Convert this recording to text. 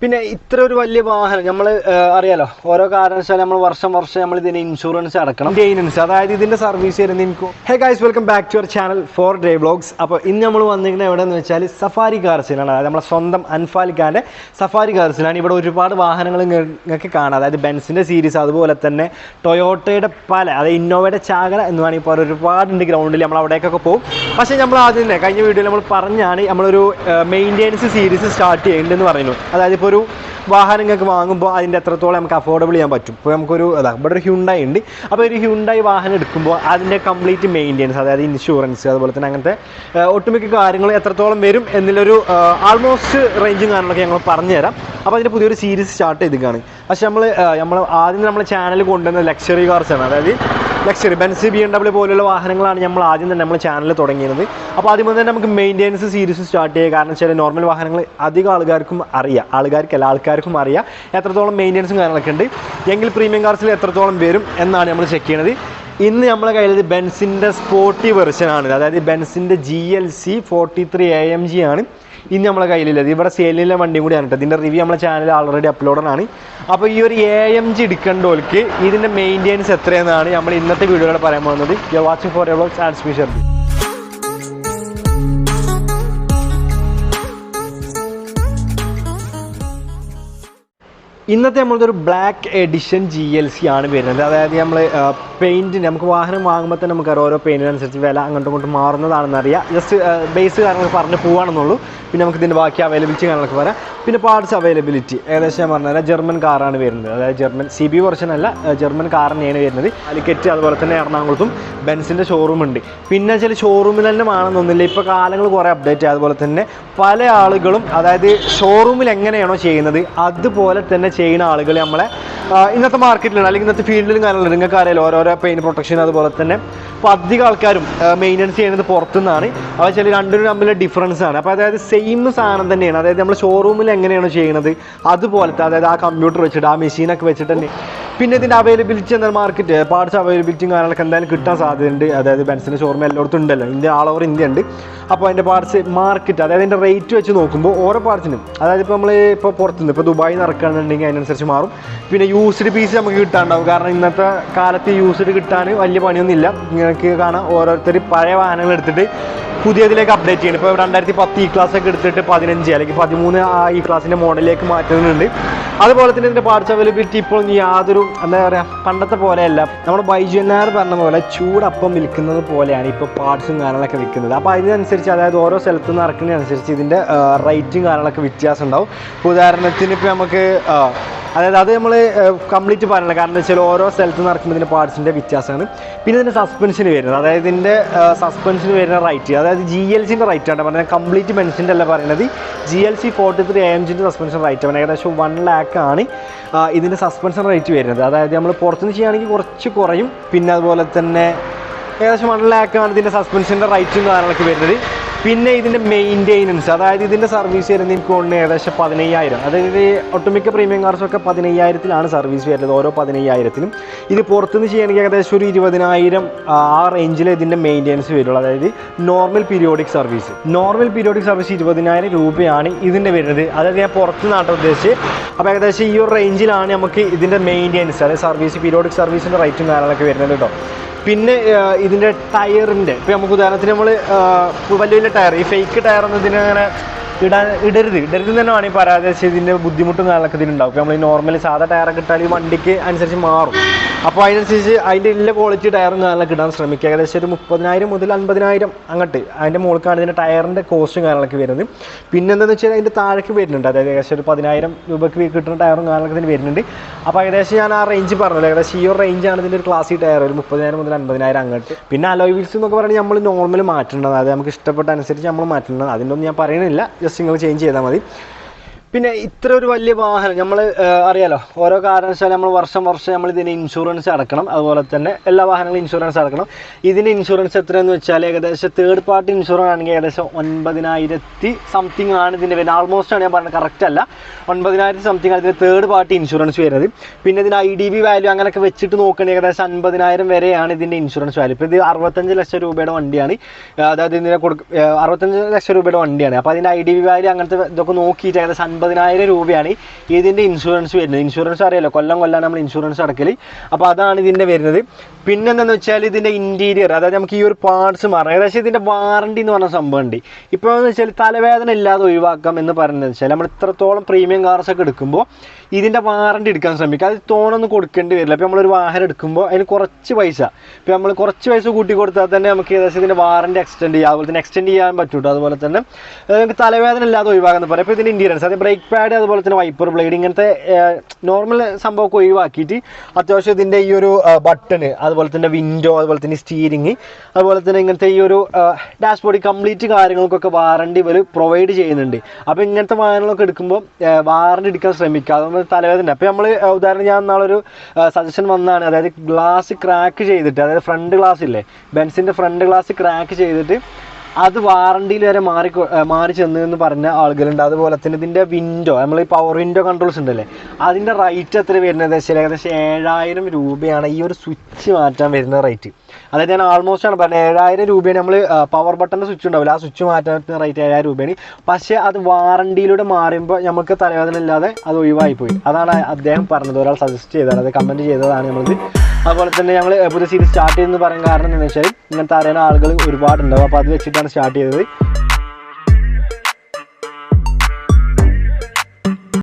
പിന്നെ ഇത്ര ഒരു വലിയ വാഹനം നമ്മൾ അറിയാലോ ഓരോ കാരണവശാലും നമ്മൾ വർഷം നമ്മൾ ഇതിന് ഇൻഷുറൻസ് അടക്കണം മെയിൻ്റെനൻസ് അതായത് ഇതിൻ്റെ സർവീസ് വരുന്നത് എനിക്ക് hey guys welcome back to your channel for day vlogs. അപ്പോൾ ഇന്ന് നമ്മൾ വന്നിരിക്കുന്നത് എവിടെയെന്ന് വെച്ചാൽ സഫാരി കാർസിലാണ്. അതായത് നമ്മളെ സ്വന്തം അൻഫാലിക്കാൻ്റെ സഫാരി കാർസിലാണ്. ഇവിടെ ഒരുപാട് വാഹനങ്ങൾ നിങ്ങൾക്ക് കാണാം. അതായത് ബെൻസിൻ്റെ സീരീസ്, അതുപോലെ തന്നെ ടൊയോട്ടയുടെ പല, അതായത് ഇന്നോവയുടെ ചാകര എന്ന് വേണമെങ്കിൽ ഇപ്പോൾ ഒരുപാടുണ്ട് ഗ്രൗണ്ടിൽ. നമ്മൾ അവിടേക്കൊക്കെ പോകും. പക്ഷേ നമ്മൾ ആദ്യം തന്നെ കഴിഞ്ഞ വീഡിയോയിൽ നമ്മൾ പറഞ്ഞാണ് നമ്മളൊരു മെയിൻ്റെനൻസ് സീരീസ് സ്റ്റാർട്ട് ചെയ്യുന്നുണ്ടെന്ന് പറയുന്നു. അതായത് ഇപ്പോൾ ഒരു വാഹനം നിങ്ങൾക്ക് വാങ്ങുമ്പോൾ അതിൻ്റെ എത്രത്തോളം നമുക്ക് അഫോർഡബിൾ ചെയ്യാൻ പറ്റും. ഇപ്പോൾ നമുക്കൊരു ഇവിടെ ഒരു ഹ്യുണ്ടായി ഉണ്ട്. അപ്പോൾ ഒരു ഹ്യുണ്ടായി വാഹനം എടുക്കുമ്പോൾ അതിൻ്റെ കംപ്ലീറ്റ് മെയിൻ്റെനൻസ്, അതായത് ഇൻഷുറൻസ്, അതുപോലെ തന്നെ അങ്ങനത്തെ ഒട്ടുമിക്ക കാര്യങ്ങൾ എത്രത്തോളം വരും എന്നുള്ളൊരു ആൾമോസ്റ്റ് റേഞ്ചും കാര്യങ്ങളൊക്കെ ഞങ്ങൾ പറഞ്ഞുതരാം. അപ്പോൾ അതിൻ്റെ പുതിയൊരു സീരീസ് സ്റ്റാർട്ട് ചെയ്തിരിക്കുകയാണ്. പക്ഷേ നമ്മൾ ആദ്യം നമ്മളെ ചാനൽ കൊണ്ടുവന്ന ലക്ഷറി കാർസാണ്. അതായത് ലക്ഷറി ബെൻസ് BMW പോലുള്ള വാഹനങ്ങളാണ് നമ്മൾ ആദ്യം തന്നെ നമ്മൾ ചാനൽ തുടങ്ങിയത്. അപ്പോൾ ആദ്യം തന്നെ നമുക്ക് മെയിൻ്റെനൻസ് സീരീസ് സ്റ്റാർട്ട് ചെയ്യുക. കാരണം വെച്ചാൽ നോർമൽ വാഹനങ്ങൾ അധികം ആൾക്കാർക്കും ആൾക്കാർക്കും അറിയാം എത്രത്തോളം മെയിൻ്റെനൻസും കാര്യങ്ങളൊക്കെ ഉണ്ട്. എങ്കിൽ പ്രീമിയം കാർസിൽ എത്രത്തോളം വരും എന്നാണ് നമ്മൾ ചെക്ക് ചെയ്യണത്. ഇന്ന് നമ്മളെ കയ്യിൽ ബെൻസിൻ്റെ സ്പോർട്ടി വെർഷനാണ്. അതായത് ബെൻസിൻ്റെ GLC 43 AMG ആണ് ഇന്ന് നമ്മളെ കയ്യിലുള്ളത്. ഇവിടെ സെയിലിലെ വണ്ടിയും കൂടിയാണ് കേട്ടോ. ഇതിൻ്റെ റിവ്യൂ നമ്മളെ ചാനൽ ഓൾറെഡി അപ്ലോഡാണ്. അപ്പോൾ ഈ ഒരു AMG എടുക്കേണ്ടവർക്ക് ഇതിൻ്റെ മെയിൻ്റെനൻസ് എത്രയെന്നാണ് നമ്മൾ ഇന്നത്തെ വീഡിയോയിലൂടെ പറയാൻ പോകുന്നത്. You are watching four vlogs and special. ഇന്നത്തെ നമ്മളൊരു ബ്ലാക്ക് എഡിഷൻ GLC ആണ് വരുന്നത്. അതായത് നമ്മൾ പെയിൻറ്റിന് നമുക്ക് വാഹനം വാങ്ങുമ്പോൾ തന്നെ നമുക്കറിയാം ഓരോ പെയിൻറ്റിനനുസരിച്ച് വില അങ്ങോട്ടും ഇങ്ങോട്ടും മാറുന്നതാണെന്നറിയാം. ജസ്റ്റ് ബേസ് കാര്യങ്ങൾ പറഞ്ഞ് പോവുകയാണെന്നുള്ളൂ. പിന്നെ നമുക്ക് ഇതിൻ്റെ ബാക്കി അവൈലബിലിറ്റി കാര്യങ്ങളൊക്കെ പറയാം. പിന്നെ പാർട്സ് അവൈലബിലിറ്റി ഏകദേശം ഞാൻ പറഞ്ഞാൽ ജർമ്മൻ കാറാണ് വരുന്നത്. അതായത് ജർമ്മൻ CB വെർഷൻ അല്ല, ജർമ്മൻ കാർ തന്നെയാണ് വരുന്നത്. കാലിക്കറ്റ് അതുപോലെ തന്നെ എറണാകുളത്തും ബെൻസിൻ്റെ ഷോറൂം ഉണ്ട്. പിന്നെ ചില ഷോറൂമിൽ തന്നെ വേണമെന്നൊന്നുമില്ല. ഇപ്പോൾ കാലങ്ങൾ കുറേ അപ്ഡേറ്റ് ആയി. അതുപോലെ തന്നെ പല ആളുകളും അതായത് ഷോറൂമിൽ എങ്ങനെയാണോ ചെയ്യുന്നത് അതുപോലെ തന്നെ ചെയ്യുന്ന ആളുകൾ നമ്മളെ ഇന്നത്തെ മാർക്കറ്റിലുണ്ട്, അല്ലെങ്കിൽ ഇന്നത്തെ ഫീൽഡിലും കാര്യങ്ങളുണ്ട്. നിങ്ങൾക്ക് അറിയാലോ ഓരോരോ പെയിൻ പ്രൊട്ടക്ഷൻ, അതുപോലെ തന്നെ ഇപ്പോൾ അധികം ആൾക്കാരും മെയിൻ്റെനൻസ് ചെയ്യുന്നത് പുറത്തുനിന്നാണ്. അപ്പോൾ ചില രണ്ടിനും തമ്മിലുള്ള ഡിഫറൻസ് ആണ്. അപ്പോൾ അതായത് സെയിം സാധനം തന്നെയാണ്. അതായത് നമ്മൾ ഷോറൂമിൽ എങ്ങനെയാണോ ചെയ്യുന്നത് അതുപോലത്തെ, അതായത് ആ കമ്പ്യൂട്ടർ വെച്ചിട്ട് ആ മെഷീനൊക്കെ വെച്ചിട്ട് തന്നെ. പിന്നെ ഇതിൻ്റെ അവൈലബിലിറ്റി എന്നാൽ മാർക്കറ്റ് പാർട്സ് അവൈലബിലിറ്റിയും കാര്യങ്ങളൊക്കെ എന്തായാലും കിട്ടാൻ സാധ്യതയുണ്ട്. അതായത് ബെൻസിൻ്റെ ഷോറൂം എല്ലായിടത്തും ഉണ്ടല്ലോ, ഇന്ത്യ ഓൾ ഓവർ ഇന്ത്യ ഉണ്ട്. അപ്പോൾ അതിൻ്റെ പാർട്സ് മാർക്കറ്റ്, അതായത് അതിൻ്റെ റേറ്റ് വെച്ച് നോക്കുമ്പോൾ ഓരോ പാർട്സിനും, അതായത് ഇപ്പോൾ നമ്മൾ ഇപ്പോൾ പുറത്തുനിന്ന് ഇപ്പോൾ ദുബായിൽ നിന്ന് ഇറക്കുകയാണെന്നുണ്ടെങ്കിൽ അതിനനുസരിച്ച് മാറും. പിന്നെ യൂസ്ഡ് പീസ് നമുക്ക് കിട്ടാണ്ടാവും. കാരണം ഇന്നത്തെ കാലത്ത് യൂസ്ഡ് കിട്ടാൻ വലിയ പണിയൊന്നുമില്ല. നിങ്ങൾക്ക് കാണാം ഓരോരുത്തർ പഴയ വാഹനങ്ങൾ എടുത്തിട്ട് പുതിയതിലേക്ക് അപ്ഡേറ്റ് ചെയ്യണം. ഇപ്പോൾ 2010 E-Class ഒക്കെ എടുത്തിട്ട് 15 അല്ലെങ്കിൽ 13 ആ E-Classൻ്റെ മോഡലിലേക്ക് മാറ്റുന്നുണ്ട്. അതുപോലെ തന്നെ ഇതിൻ്റെ പാർട്സ് അവൈലബിലിറ്റി ഇപ്പോൾ യാതൊരു എന്താ പറയുക പണ്ടത്തെ പോലെയല്ല. നമ്മുടെ ബൈജുനാർ പറഞ്ഞ പോലെ ചൂടപ്പം വിൽക്കുന്നത് പോലെയാണ് ഇപ്പോൾ പാർട്സും കാര്യങ്ങളൊക്കെ വിൽക്കുന്നത്. അപ്പോൾ അതിനനുസരിച്ച്, അതായത് ഓരോ സ്ഥലത്തു നിന്ന് ഇറക്കുന്നതിനനുസരിച്ച് ഇതിൻ്റെ റേറ്റും കാര്യങ്ങളൊക്കെ വ്യത്യാസം ഉണ്ടാവും. ഇപ്പോൾ ഉദാഹരണത്തിന് ഇപ്പോൾ നമുക്ക് അതായത് അത് നമ്മൾ കംപ്ലീറ്റ് പറയണം. കാരണം എന്താ വെച്ചാൽ ഓരോ സ്ഥലത്ത് നിന്ന് ഇറക്കുമ്പോൾ ഇതിൻ്റെ പാർട്സിൻ്റെ വ്യത്യാസമാണ്. പിന്നെ ഇതിൻ്റെ സസ്പെൻഷന് വരുന്നത്, അതായത് ഇതിൻ്റെ സസ്പെൻഷന് വരുന്ന റൈറ്റ്, അതായത് GLCൻ്റെ റൈറ്റ് ആണ് പറഞ്ഞത്. കംപ്ലീറ്റ് ബെൻസിൻ്റെ അല്ല പറയുന്നത്. GLC 43 AMGൻ്റെ സസ്പെൻഷൻ റൈറ്റ് ആണ്. ഏകദേശം 1 lakh ആണ് ഇതിൻ്റെ സസ്പെൻഷൻ റേറ്റ് വരുന്നത്. അതായത് നമ്മൾ പുറത്തുനിന്ന് ചെയ്യുകയാണെങ്കിൽ കുറച്ച് കുറയും. പിന്നെ അതുപോലെ തന്നെ ഏകദേശം 1 lakh ആണ് ഇതിൻ്റെ സസ്പെൻഷൻ്റെ റൈറ്റും കാര്യങ്ങളൊക്കെ വരുന്നത്. പിന്നെ ഇതിൻ്റെ മെയിൻ്റെനൻസ്, അതായത് ഇതിൻ്റെ സർവീസ് വരുന്നത് എനിക്ക് തോന്നുന്നു ഏകദേശം 15,000. അതായത് ഒട്ടുമിക്ക പ്രീമിയം കാർസൊക്കെ 15,000-ലാണ് സർവീസ് വരുന്നത്, ഓരോ 15,000-നും. ഇത് പുറത്തുനിന്ന് ചെയ്യണമെങ്കിൽ ഏകദേശം ഒരു 20,000 ആ റേഞ്ചിൽ ഇതിൻ്റെ മെയിൻ്റെനൻസ് വരുള്ളൂ. അതായത് നോർമൽ പീരിയോഡിക് സർവീസ് 20,000 രൂപയാണ് ഇതിൻ്റെ വരുന്നത്. അതായത് ഞാൻ പുറത്ത് നാട്ടെ ഉദ്ദേശിച്ച്. അപ്പോൾ ഏകദേശം ഈ ഒരു റേഞ്ചിലാണ് നമുക്ക് ഇതിൻ്റെ മെയിൻ്റെനൻസ്, അതായത് സർവീസ് പീരിയോഡിക് സർവീസിൻ്റെ റേറ്റും കാര്യങ്ങളൊക്കെ വരുന്നത് കേട്ടോ. പിന്നെ ഇതിൻ്റെ ടയറിൻ്റെ, ഇപ്പോൾ നമുക്ക് ഉദാഹരണത്തിന് നമ്മൾ വലിയ വലിയ ടയർ, ഈ ഫേക്ക് ടയറൊന്നും ഇതിനങ്ങനെ ഇടരുത് തന്നെ വേണമെങ്കിൽ പറയാതെ വെച്ചാൽ ഇതിൻ്റെ ബുദ്ധിമുട്ടും കാര്യങ്ങളൊക്കെ ഇതിനുണ്ടാവും. ഇപ്പോൾ നമ്മൾ നോർമലി സാധാ ടയറൊക്കെ ഇട്ടാൽ ഈ വണ്ടിക്ക് അനുസരിച്ച് മാറും. അപ്പോൾ അതിനനുസരിച്ച് അതിൻ്റെ എല്ലാ ക്വാളിറ്റി ടയറും കാര്യങ്ങളൊക്കെ ഇടാൻ ശ്രമിക്കുക. ഏകദേശം ഒരു 30,000 മുതൽ 50,000 അങ്ങോട്ട് അതിൻ്റെ മുകൾക്കാണ് ഇതിൻ്റെ ടയറിൻ്റെ കോസ്റ്റും കാര്യങ്ങളൊക്കെ വരുന്നത്. പിന്നെ എന്താണെന്ന് വെച്ചാൽ അതിൻ്റെ താഴേക്ക് വരുന്നുണ്ട്. അതായത് ഏകദേശം ഒരു 10,000 രൂപയ്ക്ക് കിട്ടുന്ന ടയറും കാര്യങ്ങളൊക്കെ ഇതിന് വരുന്നുണ്ട്. അപ്പോൾ ഏകദേശം ഞാൻ ആ റേഞ്ച് പറഞ്ഞല്ലോ, ഏകദേശം ഈ ഒരു റേഞ്ചാണ് ഇതിൻ്റെ ഒരു ക്ലാസിക് ടയർ, ഒരു 30,000 മുതൽ 50,000 അങ്ങോട്ട്. പിന്നെ അലോയ് വീൽസ് എന്നൊക്കെ പറയുന്നത് നമ്മൾ നോർമൽ മാറ്റേണ്ടത്, അതായത് നമുക്ക് ഇഷ്ടപ്പെട്ട അനുസരിച്ച് നമ്മൾ മാറ്റേണ്ടത്. അതിൻ്റെ ഒന്നും ഞാൻ പറയുന്നില്ല, ജസ്റ്റ് നിങ്ങൾ ചേഞ്ച് ചെയ്താൽ മതി. പിന്നെ ഇത്ര ഒരു വലിയ വാഹനം നമ്മൾ അറിയാലോ ഓരോ കാരണവശാലും നമ്മൾ വർഷം നമ്മൾ ഇതിന് ഇൻഷുറൻസ് അടക്കണം. അതുപോലെ തന്നെ എല്ലാ വാഹനങ്ങളും ഇൻഷുറൻസ് അടക്കണം. ഇതിന് ഇൻഷുറൻസ് എത്രയെന്ന് വെച്ചാൽ ഏകദേശം തേർഡ് പാർട്ടി ഇൻഷുറൻസ് ആണെങ്കിൽ ഏകദേശം 9,000 സംതിങ് ആണ് ഇതിൻ്റെ വരുന്നത്. ആൾമോസ്റ്റ് ആണ് ഞാൻ പറഞ്ഞത്, കറക്റ്റ് അല്ല. 9,000 സംതിങ് ആണ് ഇതിന് തേർഡ് പാർട്ടി ഇൻഷുറൻസ് വരുന്നത്. പിന്നെ ഇതിന് IDV വാല്യൂ അങ്ങനെയൊക്കെ വെച്ചിട്ട് നോക്കുകയാണെങ്കിൽ ഏകദേശം 50,000 വരെയാണ് ഇതിൻ്റെ ഇൻഷുറൻസ് വാല്യൂ. ഇപ്പോൾ ഇത് 65 ലക്ഷം രൂപയുടെ വണ്ടിയാണ്. അതായത് ഇതിനെ 65 ലക്ഷം രൂപയുടെ വണ്ടിയാണ്. അപ്പോൾ അതിൻ്റെ IDV വാല്യൂ അങ്ങനത്തെ ഇതൊക്കെ നോക്കിയിട്ട് ഏകദേശം 50,000 രൂപയാണ് ഇതിൻ്റെ ഇൻഷുറൻസ് വരുന്നത്. ഇൻഷുറൻസ് അറിയാലോ, കൊല്ലം നമ്മൾ ഇൻഷുറൻസ് അടക്കൽ. അപ്പോൾ അതാണ് ഇതിൻ്റെ വരുന്നത്. പിന്നെന്താണെന്ന് വെച്ചാൽ ഇതിൻ്റെ ഇൻറ്റീരിയർ, അതായത് നമുക്ക് ഈ ഒരു പാർട്സ് മാറാം. ഏകദേശം ഇതിൻ്റെ വാറണ്ടി എന്ന് പറഞ്ഞ സംഭവമുണ്ട്. ഇപ്പോൾ എന്ന് വെച്ചാൽ തലവേദന ഇല്ലാതെ ഒഴിവാക്കാം എന്ന് പറയുന്നത് വെച്ചാൽ നമ്മൾ ഇത്രത്തോളം പ്രീമിയം കാർസൊക്കെ എടുക്കുമ്പോൾ ഇതിൻ്റെ വാറണ്ടി എടുക്കാൻ ശ്രമിക്കുക. അത് തോനൊന്നും കൊടുക്കേണ്ടി വരില്ല. ഇപ്പോൾ നമ്മളൊരു വാഹനം എടുക്കുമ്പോൾ അതിന് കുറച്ച് പൈസ, ഇപ്പോൾ നമ്മൾ കുറച്ച് പൈസ കൂട്ടി കൊടുത്താൽ തന്നെ നമുക്ക് ഏകദേശം ഇതിൻ്റെ വാറണ്ടി എക്സ്റ്റെൻഡ് ചെയ്യുക, അതുപോലെ തന്നെ എക്സ്റ്റെൻഡ് ചെയ്യാൻ പറ്റൂട്ടോ. അതുപോലെ തന്നെ നമുക്ക് തലവേദന ഇല്ലാതെ ഒഴിവാക്കാന്ന് പറയാം. ഇപ്പോൾ ഇതിൻ്റെ ഇൻറ്റീരിയൻസ്, അത് ബ്രേക്ക് പാഡ്, അതുപോലെ തന്നെ വൈപ്പർ ബ്ലേഡ്, ഇങ്ങനത്തെ നോർമൽ സംഭവമൊക്കെ ഒഴിവാക്കിയിട്ട് അത്യാവശ്യം ഇതിൻ്റെ ഈ ഒരു ബട്ടണ്, അതുപോലെ തന്നെ വിൻഡോ, അതുപോലെ തന്നെ സ്റ്റീരിങ്, അതുപോലെ തന്നെ ഇങ്ങനത്തെ ഈ ഒരു ഡാഷ്ബോർഡ്, കംപ്ലീറ്റ് കാര്യങ്ങൾക്കൊക്കെ വാറണ്ടി ഇവർ പ്രൊവൈഡ് ചെയ്യുന്നുണ്ട്. അപ്പോൾ ഇങ്ങനത്തെ വാഹനങ്ങളൊക്കെ എടുക്കുമ്പോൾ വാറണ്ടി എടുക്കാൻ ശ്രമിക്കുക. അതുകൊണ്ട് തലവേദന. അപ്പോൾ നമ്മൾ ഉദാഹരണം, ഞാൻ നാളൊരു സജഷൻ വന്നതാണ്, അതായത് ഗ്ലാസ് ക്രാക്ക് ചെയ്തിട്ട്, അതായത് ഫ്രണ്ട് ഗ്ലാസ് ഇല്ലേ, ബെൻസിൻ്റെ ഫ്രണ്ട് ഗ്ലാസ് ക്രാക്ക് ചെയ്തിട്ട് അത് വാറണ്ടിയിൽ വരെ മാറി ചെന്ന് എന്ന് പറഞ്ഞ ആളുകളുണ്ട്. അതുപോലെ തന്നെ ഇതിൻ്റെ വിൻഡോ, നമ്മൾ ഈ പവർ വിൻഡോ കൺട്രോൾസ് ഉണ്ടല്ലേ, അതിൻ്റെ റേറ്റ് എത്ര വരുന്നത് വെച്ചാൽ ഏകദേശം 7,000 രൂപയാണ് ഈ ഒരു സ്വിച്ച് മാറ്റാൻ വരുന്ന റേറ്റ്. അതായത് ഞാൻ ആൾമോസ്റ്റ് ആണ് പറഞ്ഞത് 7,000 രൂപയാണ്. നമ്മൾ പവർ ബട്ടൻ്റെ സ്വിച്ച് ഉണ്ടാവില്ല, ആ സ്വിച്ച് മാറ്റാൻ പറ്റുന്ന റേറ്റ് 7,000 രൂപയാണ്. പക്ഷേ അത് വാറണ്ടിയിലൂടെ മാറുമ്പോൾ നമുക്ക് തലവേദന ഇല്ലാതെ അത് ഒഴിവായിപ്പോയി. അതാണ് അദ്ദേഹം പറഞ്ഞത്, ഒരാൾ സജസ്റ്റ് ചെയ്തതാണ്, അത് കമൻറ്റ് ചെയ്തതാണ് നമ്മളിത്. അതുപോലെ തന്നെ ഞങ്ങൾ പുതിയ സീരീസ് സ്റ്റാർട്ട് ചെയ്തെന്ന് പറയാൻ കാരണം എന്താണെന്ന് വെച്ചാൽ ഇങ്ങനത്തെ അറിയുന്ന ആളുകൾ ഒരുപാടുണ്ടാവും. അപ്പോൾ അത് വെച്ചിട്ടാണ് സ്റ്റാർട്ട് ചെയ്തത്.